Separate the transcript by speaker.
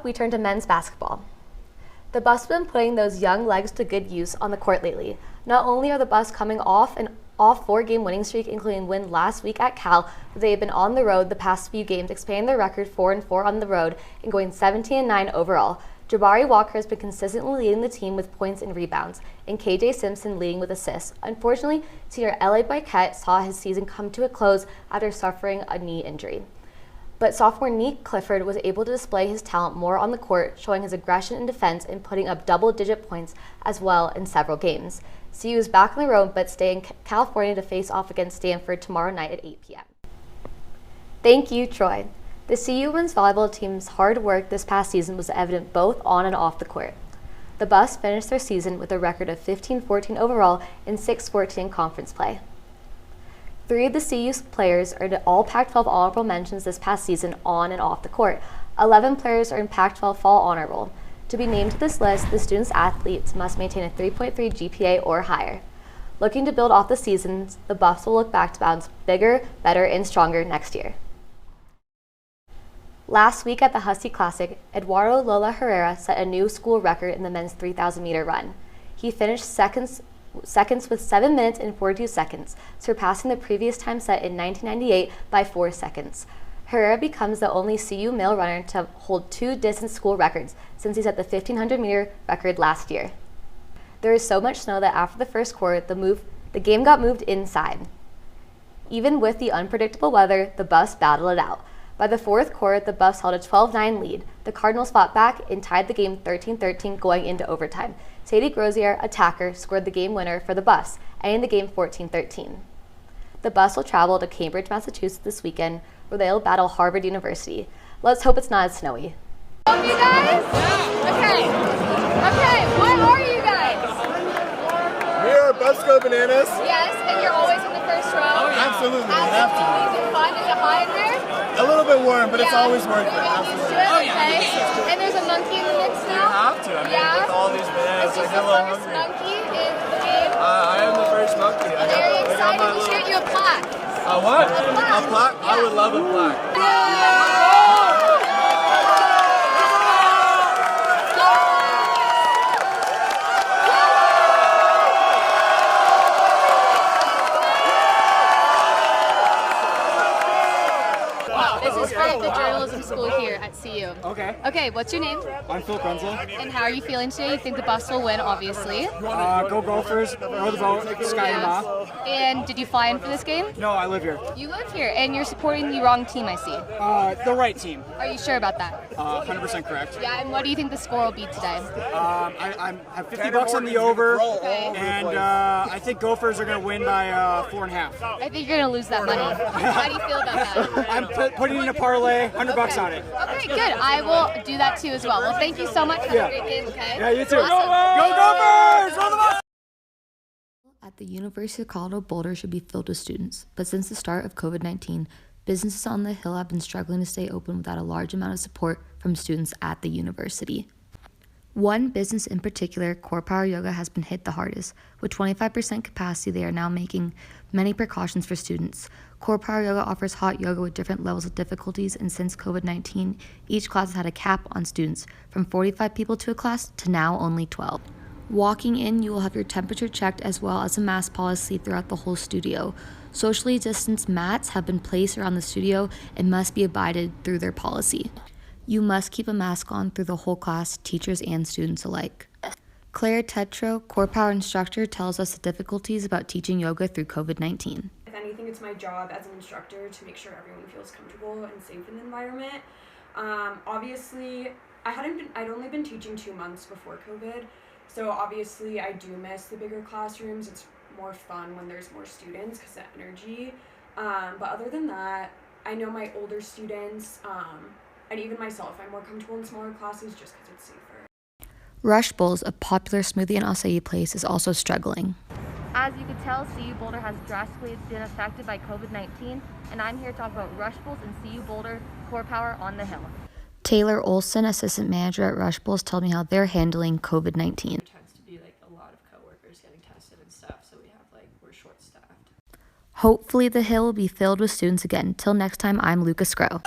Speaker 1: We turn to men's basketball. The Buffs have been putting those young legs to good use on the court lately. Not only are the Buffs coming off an four-game winning streak, including a win last week at Cal, but they have been on the road the past few games, expanding their record 4-4 on the road and going 17-9 overall. Jabari Walker has been consistently leading the team with points and rebounds, and KJ Simpson leading with assists. Unfortunately, senior L.A. Biquette saw his season come to a close after suffering a knee injury. But sophomore Nick Clifford was able to display his talent more on the court, showing his aggression in defense and putting up double-digit points as well in several games. CU is back on the road, but stay in California to face off against Stanford tomorrow night at 8 p.m. Thank you, Troy. The CU women's volleyball team's hard work this past season was evident both on and off the court. The Buffs finished their season with a record of 15-14 overall and 6-14 in conference play. 3 of the CU players earned all Pac-12 honorable mentions this past season on and off the court. 11 players earned Pac-12 fall honorable. To be named to this list, the students' athletes must maintain a 3.3 GPA or higher. Looking to build off the seasons, the Buffs will look back to bounce bigger, better, and stronger next year. Last week at the Husky Classic, Eduardo Lola Herrera set a new school record in the men's 3,000-meter run. He finished seconds with 7 minutes and 42 seconds, surpassing the previous time set in 1998 by 4 seconds. Herrera becomes the only CU male runner to hold 2 distance school records since he set the 1,500-meter record last year. There is so much snow that after the first quarter, the game got moved inside. Even with the unpredictable weather, the Buffs battled it out. By the fourth quarter, the Buffs held a 12-9 lead. The Cardinals fought back and tied the game 13-13 going into overtime. Sadie Grozier, attacker, scored the game winner for the Buffs, ending the game 14-13. The Buffs will travel to Cambridge, Massachusetts this weekend, where they'll battle Harvard University. Let's hope it's not as snowy.
Speaker 2: You guys? Okay, what are you guys?
Speaker 3: We are Buffs Bananas.
Speaker 2: Yes, and you're always in the first row?
Speaker 3: Oh, yeah. Absolutely, we have to.
Speaker 2: Is it fun? Is it hot in there?
Speaker 3: A little bit warm, but it's always worth it.
Speaker 2: Absolutely. Okay. And there's a monkey in the mix now?
Speaker 3: You have to. I mean, with all these bananas,
Speaker 2: Is this
Speaker 3: I get a
Speaker 2: the
Speaker 3: little
Speaker 2: first
Speaker 3: hungry.
Speaker 2: monkey in the game?
Speaker 3: I am the first monkey.
Speaker 2: Very excited. We should get you a plaque.
Speaker 3: A what?
Speaker 2: A plaque.
Speaker 3: A plaque? I would love a plaque.
Speaker 2: This is from the journalism school here at CU.
Speaker 4: Okay.
Speaker 2: Okay, what's your name?
Speaker 4: I'm Phil Krenzel.
Speaker 2: And how are you feeling today? You think the Buffs will win, obviously.
Speaker 4: Go Gophers, row the boat, Sky and Ba.
Speaker 2: And did you fly in for this game?
Speaker 4: No, I live here.
Speaker 2: You live here, and you're supporting the wrong team, I see.
Speaker 4: The right team.
Speaker 2: Are you sure about that?
Speaker 4: 100% correct.
Speaker 2: Yeah, and what do you think the score will be today?
Speaker 4: I have $50 on the over,
Speaker 2: Okay.
Speaker 4: and I think Gophers are going to win by 4.5.
Speaker 2: I think you're going to lose that money. How do you feel about that?
Speaker 4: I'm putting in a parlay, $100 on it.
Speaker 2: Okay, good. I will do that too as well. Well, thank you so much. Have a great game, okay?
Speaker 4: Yeah, you too.
Speaker 2: Awesome.
Speaker 4: Go Gophers! Roll the ball!
Speaker 1: At the University of Colorado Boulder should be filled with students, but since the start of COVID-19, businesses on the Hill have been struggling to stay open without a large amount of support from students at the university. One business in particular, Core Power Yoga, has been hit the hardest. With 25% capacity, they are now making many precautions for students. Core Power Yoga offers hot yoga with different levels of difficulties, and since COVID-19, each class has had a cap on students, from 45 people to a class to now only 12. Walking in, you will have your temperature checked as well as a mask policy throughout the whole studio. Socially distanced mats have been placed around the studio and must be abided through their policy. You must keep a mask on through the whole class, teachers and students alike. Claire Tetro, Core Power instructor, tells us the difficulties about teaching yoga through COVID-19.
Speaker 5: If anything, it's my job as an instructor to make sure everyone feels comfortable and safe in the environment. Obviously, I'd only been teaching 2 months before COVID, so obviously I do miss the bigger classrooms. It's more fun when there's more students because of energy. But other than that, I know my older students, and even myself, I'm more comfortable in smaller classes just because it's safer.
Speaker 1: Rush Bowls, a popular smoothie and acai place, is also struggling.
Speaker 6: As you can tell, CU Boulder has drastically been affected by COVID-19, and I'm here to talk about Rush Bowls and CU Boulder Core Power on the Hill.
Speaker 1: Taylor Olson, assistant manager at Rush Bowls, told me how they're handling COVID-19.
Speaker 7: There tends to be a lot of coworkers getting tested and stuff, so we're short-staffed.
Speaker 1: Hopefully the Hill will be filled with students again. Till next time, I'm Lucca Sgro.